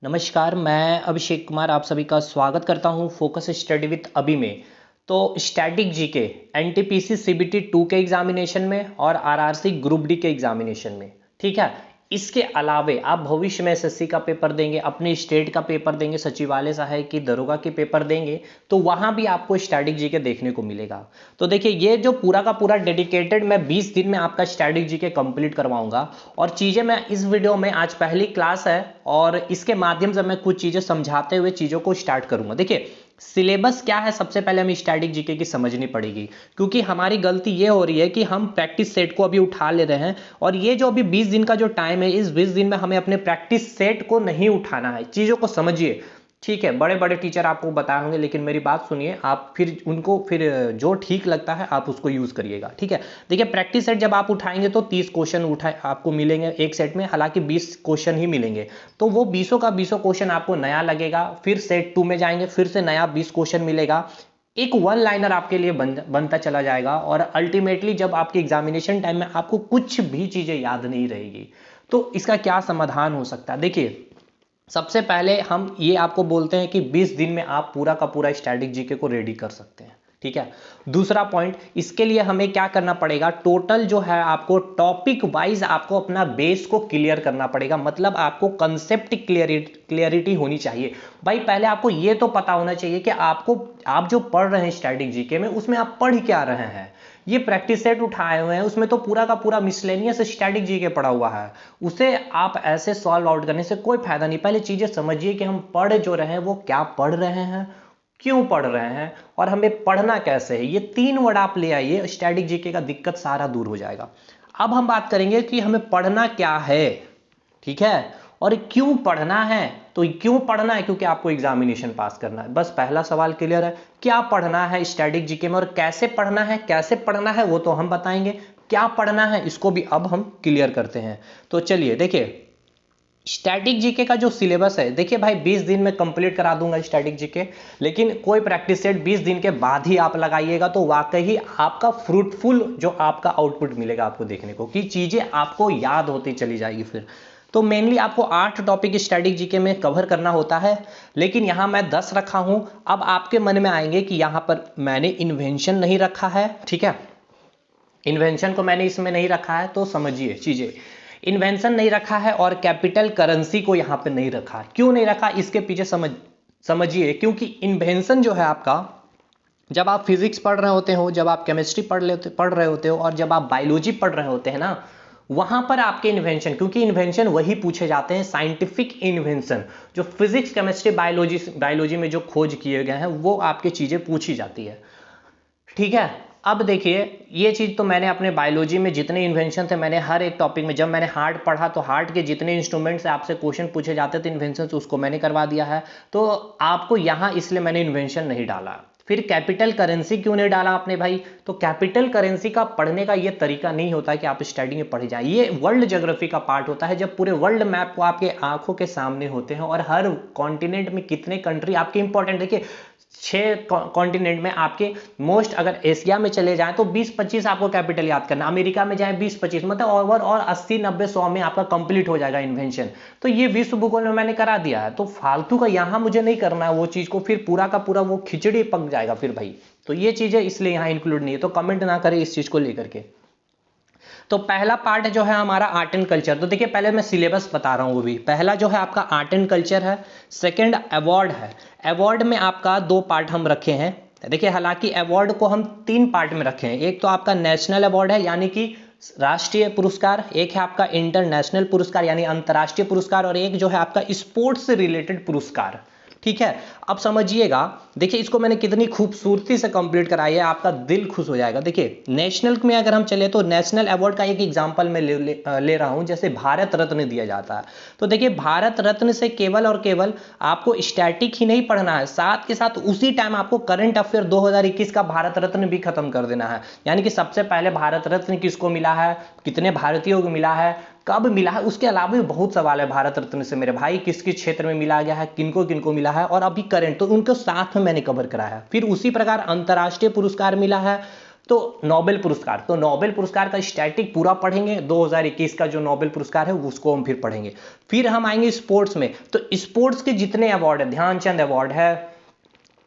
नमस्कार, मैं अभिषेक कुमार आप सभी का स्वागत करता हूं फोकस स्टडी विथ अभी में। तो स्टैटिक जीके एनटीपीसी सीबीटी 2 के एग्जामिनेशन में और आरआरसी ग्रुप डी के एग्जामिनेशन में, ठीक है। इसके अलावे आप भविष्य में एसएससी का पेपर देंगे, अपने स्टेट का पेपर देंगे, सचिवालय सहायक की दरोगा के पेपर देंगे, तो वहां भी आपको स्टैटिक जीके देखने को मिलेगा। तो देखिए, ये जो पूरा का पूरा डेडिकेटेड मैं 20 दिन में आपका स्टैटिक जीके कंप्लीट करवाऊंगा। और चीजें मैं इस वीडियो में, आज पहली क्लास है और इसके माध्यम से मैं कुछ चीजें समझाते हुए चीजों को स्टार्ट करूंगा। देखिए, सिलेबस क्या है, सबसे पहले हमें स्टैटिक जीके की समझनी पड़ेगी, क्योंकि हमारी गलती ये हो रही है कि हम प्रैक्टिस सेट को अभी उठा ले रहे हैं और ये जो अभी 20 दिन का जो टाइम है, इस 20 दिन में हमें अपने प्रैक्टिस सेट को नहीं उठाना है। चीजों को समझिए, ठीक है। बड़े बड़े टीचर आपको बताए होंगे, लेकिन मेरी बात सुनिए, आप फिर जो ठीक लगता है आप उसको यूज करिएगा, ठीक है। देखिए, प्रैक्टिस सेट जब आप उठाएंगे तो 30 क्वेश्चन उठाए आपको मिलेंगे एक सेट में, हालांकि 20 क्वेश्चन ही मिलेंगे। तो वो 20 का 20 क्वेश्चन आपको नया लगेगा। फिर सेट 2 में जाएंगे, फिर से नया 20 क्वेश्चन मिलेगा। एक वन लाइनर आपके लिए बनता चला जाएगा और अल्टीमेटली जब आपके एग्जामिनेशन टाइम में आपको कुछ भी चीजें याद नहीं रहेगी। तो इसका क्या समाधान हो सकता है? देखिए, सबसे पहले हम ये आपको बोलते हैं कि 20 दिन में आप पूरा का पूरा स्टैटिक जीके को रेडी कर सकते हैं, ठीक है। दूसरा पॉइंट, इसके लिए हमें क्या करना पड़ेगा, टोटल जो है आपको टॉपिक वाइज आपको अपना बेस को क्लियर करना पड़ेगा। मतलब आपको कंसेप्ट क्लियरिटी होनी चाहिए। भाई, पहले आपको ये तो पता होना चाहिए कि आप जो पढ़ रहे हैं स्टैटिक जीके में, उसमें आप पढ़ क्या रहे हैं। ये प्रैक्टिस सेट उठाए हुए हैं, उसमें तो पूरा का पूरा मिसलेनियस स्टैटिक जीके पढ़ा हुआ है। उसे आप ऐसे सॉल्व आउट करने से कोई फायदा नहीं। पहले चीजें समझिए कि हम पढ़ जो रहे हैं वो क्या पढ़ रहे हैं, क्यों पढ़ रहे हैं और हमें पढ़ना कैसे है। ये 3 वर्ड आप ले आइए, स्टैटिक जीके का दिक्कत सारा दूर हो जाएगा। अब हम बात करेंगे कि हमें पढ़ना क्या है, ठीक है, और क्यों पढ़ना है। तो क्यों पढ़ना है? क्योंकि आपको एग्जामिनेशन पास करना है। बस पहला सवाल क्लियर है, क्या पढ़ना है स्टैटिक जीके में, और कैसे पढ़ना है। कैसे पढ़ना है वो तो हम बताएंगे, क्या पढ़ना है इसको भी अब हम क्लियर करते हैं। तो चलिए देखिए, स्टैटिक जीके का जो सिलेबस है, देखिए भाई, 20 दिन में कंप्लीट करा दूंगा स्टैटिक जीके, लेकिन कोई प्रैक्टिस सेट 20 दिन के बाद ही आप लगाइएगा तो वाकई आपका फ्रूटफुल जो आपका आउटपुट मिलेगा आपको देखने को, कि चीजें आपको याद होती चली जाएगी। फिर तो मेनली आपको 8 टॉपिक स्टैटिक जीके में कवर करना होता है, लेकिन यहां मैं 10 रखा हूं। अब आपके मन में आएंगे कि यहां पर मैंने इन्वेंशन नहीं रखा है, ठीक है। इन्वेंशन को मैंने इसमें नहीं रखा है, तो समझिए चीजें, इन्वेंशन नहीं रखा है और कैपिटल करेंसी को यहां पे नहीं रखा। क्यों नहीं रखा, इसके पीछे समझिए। क्योंकि इन्वेंशन जो है आपका, जब आप फिजिक्स पढ़ रहे होते हो, जब आप केमिस्ट्री पढ़ रहे होते हो और जब आप बायोलॉजी पढ़ रहे होते हैं ना, वहां पर आपके इन्वेंशन, क्योंकि इन्वेंशन वही पूछे जाते हैं, साइंटिफिक इन्वेंशन, जो फिजिक्स केमिस्ट्री बायोलॉजी में जो खोज किए गए हैं वो आपकी चीजें पूछी जाती है, ठीक है। अब देखिए, ये चीज तो मैंने अपने बायोलॉजी में जितने इन्वेंशन थे, मैंने हर एक टॉपिक में, जब मैंने हार्ट पढ़ा तो हार्ट के जितने इंस्ट्रूमेंट से आपसे क्वेश्चन पूछे जाते थे इन्वेंशन से, उसको मैंने करवा दिया है। तो आपको यहां इसलिए मैंने इन्वेंशन नहीं डाला। फिर कैपिटल करेंसी क्यों नहीं डाला आपने भाई? तो कैपिटल करेंसी का पढ़ने का ये तरीका नहीं होता कि आप स्टडी में पढ़ जाए। ये वर्ल्ड ज्योग्राफी का पार्ट होता है, जब पूरे वर्ल्ड मैप को आपके आंखों के सामने होते हैं और हर कॉन्टिनेंट में कितने कंट्री आपके इंपॉर्टेंट, देखिए 6 कॉन्टिनेंट में आपके मोस्ट, अगर एशिया में चले जाएं तो 20-25 आपको कैपिटल याद करना, अमेरिका में जाएं 20-25, मतलब ओवर और 80-90-100 में आपका कंप्लीट हो जाएगा इन्वेंशन। तो ये विश्व भूगोल में मैंने करा दिया है, तो फालतू का यहां मुझे नहीं करना है वो चीज को, फिर पूरा का पूरा वो खिचड़ी पक जाएगा फिर भाई। तो ये चीजें इसलिए यहां इंक्लूड नहीं है, तो कमेंट ना करें इस चीज को लेकर के। तो पहला पार्ट जो है हमारा आर्ट एंड कल्चर। तो देखिए, पहले मैं सिलेबस बता रहा हूं, वो भी पहला जो है आपका आर्ट एंड कल्चर है। सेकंड अवार्ड है। अवार्ड में आपका 2 पार्ट हम रखे हैं। देखिए, हालांकि अवार्ड को हम 3 पार्ट में रखे हैं। एक तो आपका नेशनल अवार्ड है, यानी कि राष्ट्रीय पुरस्कार। एक है आपका इंटरनेशनल पुरस्कार यानी अंतर्राष्ट्रीय पुरस्कार, और एक जो है आपका स्पोर्ट्स से रिलेटेड पुरस्कार, ठीक है। अब समझिएगा, देखिए इसको मैंने कितनी खूबसूरती से कंप्लीट कराई है, आपका दिल खुश हो जाएगा। देखिए, नेशनल में अगर हम चले तो नेशनल अवार्ड का एक एग्जांपल मैं ले रहा हूं, जैसे भारत रत्न दिया जाता है। तो देखिए, भारत रत्न से केवल और केवल आपको स्टैटिक ही नहीं पढ़ना है, साथ के साथ उसी टाइम आपको करंट अफेयर 2021 का भारत रत्न भी खत्म कर देना है। यानी कि सबसे पहले भारत रत्न किसको मिला है, कितने भारतीयों को मिला है, कब मिला है, उसके अलावा भी बहुत सवाल है भारत रत्न से मेरे भाई, किस किस क्षेत्र में मिला गया है, किनको किनको मिला है, और अभी करंट, तो उनको साथ में मैंने कवर कराया है। फिर उसी प्रकार अंतर्राष्ट्रीय पुरस्कार मिला है, तो नोबेल पुरस्कार, तो नोबेल पुरस्कार का स्टैटिक पूरा पढ़ेंगे, 2021 का जो नोबेल पुरस्कार है उसको हम फिर पढ़ेंगे। फिर हम आएंगे स्पोर्ट्स में, तो स्पोर्ट्स के जितने अवार्ड है, ध्यानचंद अवार्ड है,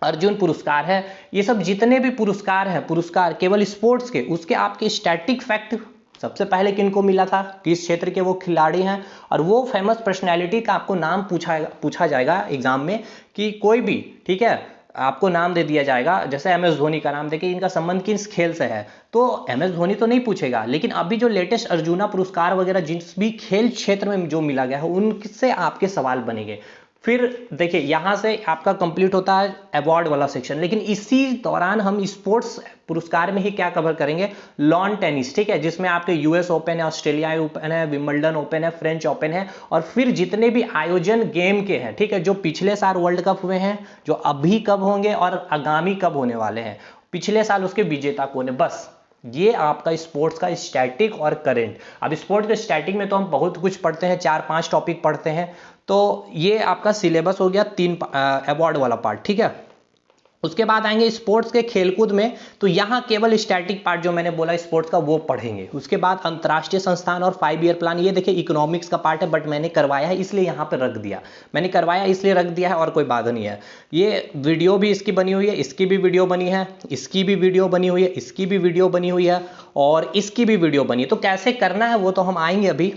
अर्जुन पुरस्कार है, ये सब जितने भी पुरस्कार हैं, पुरस्कार केवल स्पोर्ट्स के, उसके आपके स्टैटिक फैक्ट, सबसे पहले किनको मिला था, किस क्षेत्र के वो खिलाड़ी हैं, और वो फेमस पर्सनैलिटी का आपको नाम पूछा जाएगा एग्जाम में कि कोई भी, ठीक है, आपको नाम दे दिया जाएगा, जैसे एम एस धोनी का नाम देके इनका संबंध किस खेल से है, तो एम एस धोनी तो नहीं पूछेगा, लेकिन अभी जो लेटेस्ट अर्जुना पुरस्कार वगैरह जिस भी खेल क्षेत्र में जो मिला गया है उनसे आपके सवाल बनेंगे। फिर देखिए यहां से आपका कंप्लीट होता है अवार्ड वाला सेक्शन, लेकिन इसी दौरान हम स्पोर्ट्स पुरस्कार में ही क्या कवर करेंगे, लॉन टेनिस, ठीक है, जिसमें आपके यूएस ओपन है, ऑस्ट्रेलिया ओपन है, विंबलडन ओपन है, फ्रेंच ओपन है, और फिर जितने भी आयोजन गेम के हैं, ठीक है, जो पिछले साल वर्ल्ड कप हुए हैं, जो अभी कब होंगे और आगामी कब होने वाले हैं, पिछले साल उसके विजेता कौन है, बस ये आपका स्पोर्ट्स का स्टैटिक और करंट। अब स्पोर्ट्स के स्टैटिक में तो हम बहुत कुछ पढ़ते हैं, 4-5 टॉपिक पढ़ते हैं, तो ये आपका सिलेबस हो गया 3 अवार्ड वाला पार्ट, ठीक है। उसके बाद आएंगे स्पोर्ट्स के खेलकूद में, तो यहाँ केवल स्टैटिक पार्ट जो मैंने बोला स्पोर्ट्स का वो पढ़ेंगे। उसके बाद अंतर्राष्ट्रीय संस्थान और 5 ईयर प्लान, ये देखिए इकोनॉमिक्स का पार्ट है, बट मैंने करवाया है इसलिए यहाँ पर रख दिया, मैंने करवाया इसलिए रख दिया है, और कोई बात नहीं है। ये वीडियो भी इसकी बनी हुई है, इसकी भी वीडियो बनी है, इसकी भी वीडियो बनी हुई है, इसकी भी वीडियो बनी हुई है, और इसकी भी वीडियो बनी है। तो कैसे करना है वो तो हम आएंगे अभी।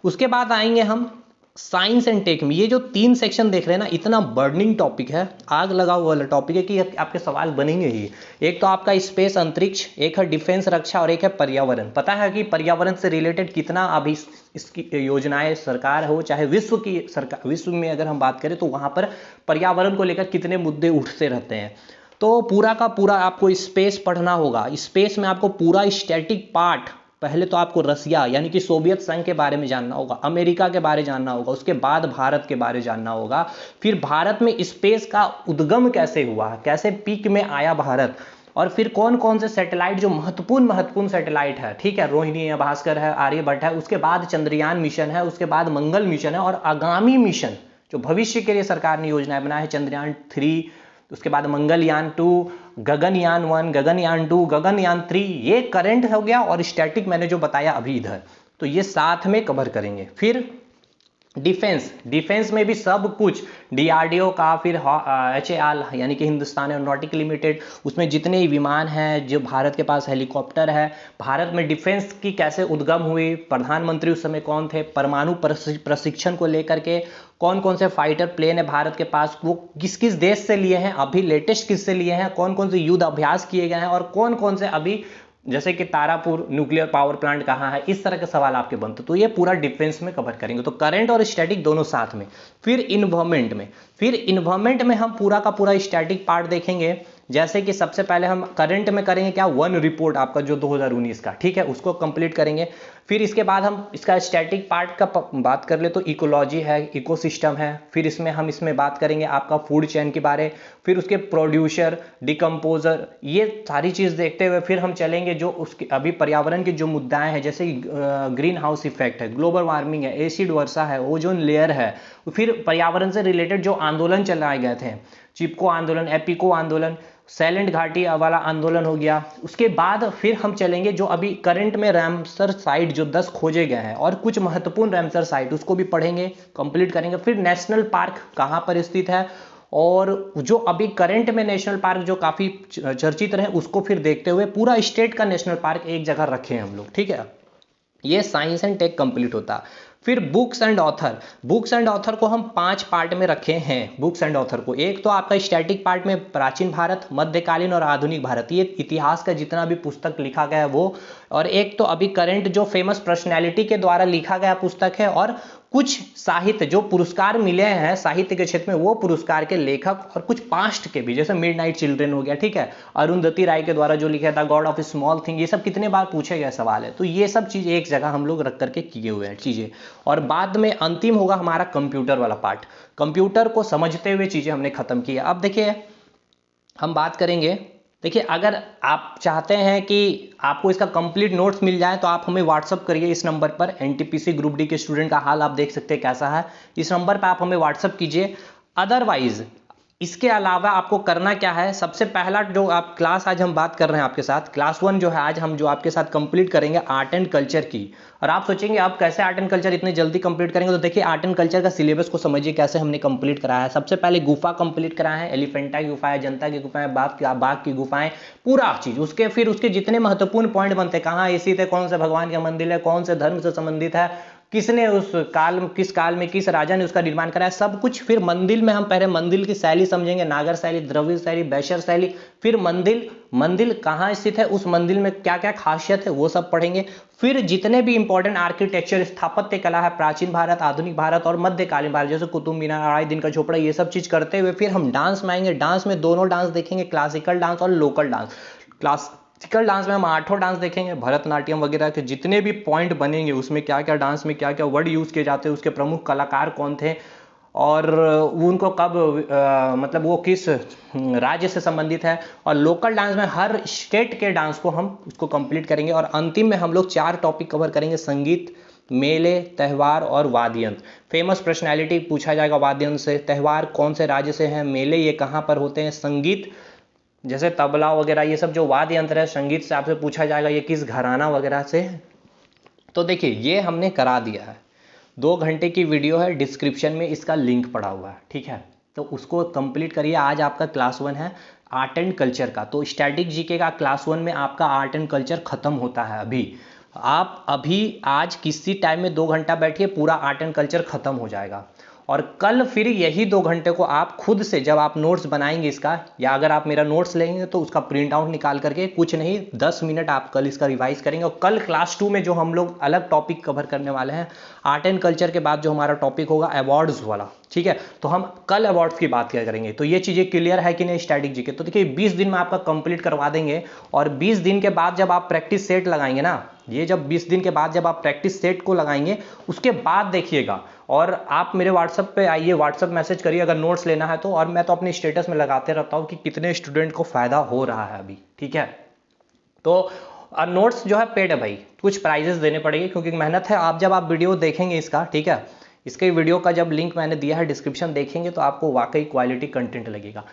उसके बाद आएंगे हम साइंस एंड टेक में, ये जो 3 सेक्शन देख रहे हैं ना, इतना बर्निंग टॉपिक है, आग लगा हुआ वाला टॉपिक है कि आपके सवाल बनेंगे ही। एक तो आपका स्पेस अंतरिक्ष, एक है डिफेंस रक्षा, और एक है पर्यावरण। पता है कि पर्यावरण से रिलेटेड कितना अभी इसकी योजनाएं सरकार हो, चाहे विश्व की सरकार, विश्व में अगर हम बात करें तो वहां पर पर्यावरण को लेकर कितने मुद्दे उठते रहते हैं। तो पूरा का पूरा आपको स्पेस पढ़ना होगा। स्पेस में आपको पूरा स्टैटिक पार्ट, पहले तो आपको रसिया यानी कि सोवियत संघ के बारे में जानना होगा, अमेरिका के बारे में जानना होगा, उसके बाद भारत के बारे में जानना होगा, फिर भारत में स्पेस का उद्गम कैसे हुआ, कैसे पीक में आया भारत, और फिर कौन कौन से सैटेलाइट जो महत्वपूर्ण सैटेलाइट है, ठीक है, रोहिणी है, भास्कर है, आर्यभट्ट है, उसके बाद चंद्रयान मिशन है, उसके बाद मंगल मिशन है, और आगामी मिशन जो भविष्य के लिए सरकार ने योजनाएं बनाई है, चंद्रयान 3, उसके बाद मंगलयान 2, गगनयान 1, गगनयान 2, गगनयान 3, ये करंट हो गया, और स्टैटिक मैंने जो बताया अभी इधर, तो ये साथ में कवर करेंगे। फिर डिफेंस में भी सब कुछ, डीआरडीओ का, फिर HAL यानी कि हिंदुस्तान एरोनॉटिकल लिमिटेड, उसमें जितने ही विमान हैं, जो भारत के पास हेलीकॉप्टर है, भारत में डिफेंस की कैसे उद्गम हुई, प्रधानमंत्री उस समय कौन थे, परमाणु प्रशिक्षण को लेकर के कौन कौन से फाइटर प्लेन है भारत के पास, वो किस किस देश से लिए हैं, अभी लेटेस्ट किससे लिए हैं, कौन कौन से युद्ध अभ्यास किए गए हैं, और कौन कौन से अभी, जैसे कि तारापुर न्यूक्लियर पावर प्लांट कहाँ है, इस तरह के सवाल आपके बनते, तो ये पूरा डिफेंस में कवर करेंगे। तो करंट और स्टैटिक दोनों साथ में। फिर इन्वायरमेंट में हम पूरा का पूरा स्टैटिक पार्ट देखेंगे। जैसे कि सबसे पहले हम करंट में करेंगे क्या, 1 रिपोर्ट आपका जो 2019 का, ठीक है, उसको कंप्लीट करेंगे। फिर इसके बाद हम इसका स्टैटिक पार्ट का बात कर ले तो इकोलॉजी है, इकोसिस्टम है। फिर इसमें बात करेंगे आपका फूड चेन के बारे, फिर उसके प्रोड्यूसर, डिकम्पोजर, ये सारी चीज़ देखते हुए फिर हम चलेंगे जो उसके अभी पर्यावरण के जो मुद्दाएं हैं, जैसे ग्रीन हाउस इफेक्ट है, ग्लोबल वार्मिंग है, एसिड वर्षा है, ओजोन लेयर है। फिर पर्यावरण से रिलेटेड जो आंदोलन चलाए गए थे, चिपको आंदोलन, एपिको आंदोलन, सैलेंट घाटी वाला आंदोलन हो गया। उसके बाद फिर हम चलेंगे जो अभी करंट में रामसर साइट जो 10 खोजे गए हैं, और कुछ महत्वपूर्ण रामसर साइट, उसको भी पढ़ेंगे, कंप्लीट करेंगे। फिर नेशनल पार्क कहाँ पर स्थित है, और जो अभी करंट में नेशनल पार्क जो काफ़ी चर्चित रहे, उसको फिर देखते हुए पूरा स्टेट का नेशनल पार्क एक जगह रखे हैं हम लोग, ठीक है। ये साइंस एंड टेक कंप्लीट होता। फिर बुक्स एंड ऑथर को हम 5 पार्ट में रखे हैं। बुक्स एंड ऑथर को, एक तो आपका स्टैटिक पार्ट में प्राचीन भारत, मध्यकालीन और आधुनिक भारत, ये इतिहास का जितना भी पुस्तक लिखा गया है वो, और एक तो अभी करंट जो फेमस पर्सनैलिटी के द्वारा लिखा गया पुस्तक है, और कुछ साहित्य जो पुरस्कार मिले हैं साहित्य के क्षेत्र में, वो पुरस्कार के लेखक, और कुछ पास्ट के भी, जैसे मिडनाइट चिल्ड्रन हो गया, ठीक है, अरुंधति राय के द्वारा जो लिखा था गॉड ऑफ स्मॉल थिंग, ये सब कितने बार पूछे गए सवाल है। तो ये सब चीज़ एक जगह हम लोग रख करके किए हुए हैं चीज़ें। और बाद में अंतिम होगा हमारा कंप्यूटर वाला पार्ट। कंप्यूटर को समझते हुए चीज़ें हमने खत्म की है। अब देखिए हम बात करेंगे, देखिए अगर आप चाहते हैं कि आपको इसका कंप्लीट नोट्स मिल जाए तो आप हमें व्हाट्सअप करिए इस नंबर पर। एनटीपीसी ग्रुप डी के स्टूडेंट का हाल आप देख सकते हैं कैसा है, इस नंबर पर आप हमें व्हाट्सअप कीजिए। अदरवाइज इसके अलावा आपको करना क्या है, सबसे पहला जो आप क्लास आज हम बात कर रहे हैं आपके साथ, क्लास 1 जो है आज हम जो आपके साथ कंप्लीट करेंगे आर्ट एंड कल्चर की। और आप सोचेंगे आप कैसे आर्ट एंड कल्चर इतनी जल्दी कंप्लीट करेंगे, तो देखिए आर्ट एंड कल्चर का सिलेबस को समझिए कैसे हमने कंप्लीट कराया है। सबसे पहले गुफा कंप्लीट कराया है, एलिफेंटा की गुफा है, जनता की गुफा है, बाघ की गुफाएं, पूरा चीज उसके, फिर उसके जितने महत्वपूर्ण पॉइंट बनते हैं, कहाँ स्थित है, कौन से भगवान का मंदिर है, कौन से धर्म से संबंधित है, किसने उस काल किस काल में किस राजा ने उसका निर्माण कराया, सब कुछ। फिर मंदिर में हम पहले मंदिर की शैली समझेंगे, नागर शैली, द्रविड़ शैली, बैशर शैली। फिर मंदिर कहाँ स्थित है, उस मंदिर में क्या क्या खासियत है, वो सब पढ़ेंगे। फिर जितने भी इंपॉर्टेंट आर्किटेक्चर, स्थापत्य कला है, प्राचीन भारत, आधुनिक भारत और मध्यकालीन भारत, जैसे कुतुब मीनार, अढ़ाई दिन का झोपड़ा, ये सब चीज करते हुए फिर हम डांस में आएंगे। डांस में दोनों डांस देखेंगे, क्लासिकल डांस और लोकल डांस। क्लासिकल डांस में हम 8 डांस देखेंगे, भरतनाट्यम वगैरह के जितने भी पॉइंट बनेंगे, उसमें क्या क्या डांस में क्या क्या वर्ड यूज किए जाते हैं, उसके प्रमुख कलाकार कौन थे, और उनको कब मतलब वो किस राज्य से संबंधित है। और लोकल डांस में हर स्टेट के डांस को हम उसको कंप्लीट करेंगे। और अंतिम में हम लोग 4 टॉपिक कवर करेंगे, संगीत, मेले, त्यौहार और वाद्य यंत्र। फेमस पर्सनैलिटी पूछा जाएगा वाद्य यंत्र से, त्यौहार कौन से राज्य से हैं, मेले ये कहाँ पर होते हैं, संगीत जैसे तबला वगैरह ये सब जो वाद्य यंत्र है, संगीत से आपसे पूछा जाएगा ये किस घराना वगैरह से है। तो देखिए ये हमने करा दिया है, 2 घंटे की वीडियो है, डिस्क्रिप्शन में इसका लिंक पड़ा हुआ है, ठीक है। तो उसको कंप्लीट करिए। आज आपका क्लास 1 है आर्ट एंड कल्चर का, तो स्टैटिक जीके का क्लास 1 में आपका आर्ट एंड कल्चर खत्म होता है अभी। आप अभी आज किसी टाइम में 2 घंटा बैठिए, पूरा आर्ट एंड कल्चर खत्म हो जाएगा। और कल फिर यही 2 घंटे को आप खुद से जब आप नोट्स बनाएंगे इसका, या अगर आप मेरा नोट्स लेंगे तो उसका प्रिंट आउट निकाल करके, कुछ नहीं 10 मिनट आप कल इसका रिवाइज करेंगे। और कल क्लास 2 में जो हम लोग अलग टॉपिक कवर करने वाले हैं, आर्ट एंड कल्चर के बाद जो हमारा टॉपिक होगा अवार्ड्स वाला, ठीक है। तो हम कल अवार्ड्स की बात क्या करेंगे। तो ये चीज़ें क्लियर है कि नहीं स्टैटिक जीके। तो देखिए 20 दिन में आपका कंप्लीट करवा देंगे। और 20 दिन के बाद जब आप प्रैक्टिस सेट लगाएंगे ना, ये जब 20 दिन के बाद जब आप प्रैक्टिस सेट को लगाएंगे, उसके बाद देखिएगा। और आप मेरे व्हाट्सएप पे आइए, व्हाट्सएप मैसेज करिए अगर नोट्स लेना है तो। और मैं तो अपने स्टेटस में लगाते रहता हूँ कि कितने स्टूडेंट को फायदा हो रहा है अभी, ठीक है। तो नोट्स जो है पेड है भाई, कुछ प्राइजेस देने पड़ेंगे क्योंकि मेहनत है। आप जब आप वीडियो देखेंगे इसका, ठीक है, इसके वीडियो का जब लिंक मैंने दिया है डिस्क्रिप्शन, देखेंगे तो आपको वाकई क्वालिटी कंटेंट लगेगा।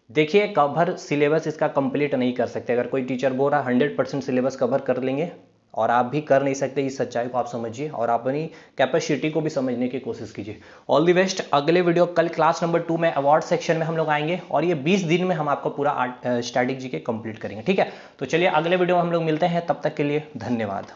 देखिए कवर सिलेबस इसका कंप्लीट नहीं कर सकते। अगर कोई टीचर बोल रहा है 100% सिलेबस कवर कर लेंगे, और आप भी कर नहीं सकते, इस सच्चाई को आप समझिए और अपनी कैपेसिटी को भी समझने की कोशिश कीजिए। All the best. अगले वीडियो कल क्लास नंबर 2 में अवार्ड सेक्शन में हम लोग आएंगे, और ये 20 दिन में हम आपको पूरा स्टैटिक जीके कंप्लीट करेंगे, ठीक है। तो चलिए अगले वीडियो में हम लोग मिलते हैं, तब तक के लिए धन्यवाद।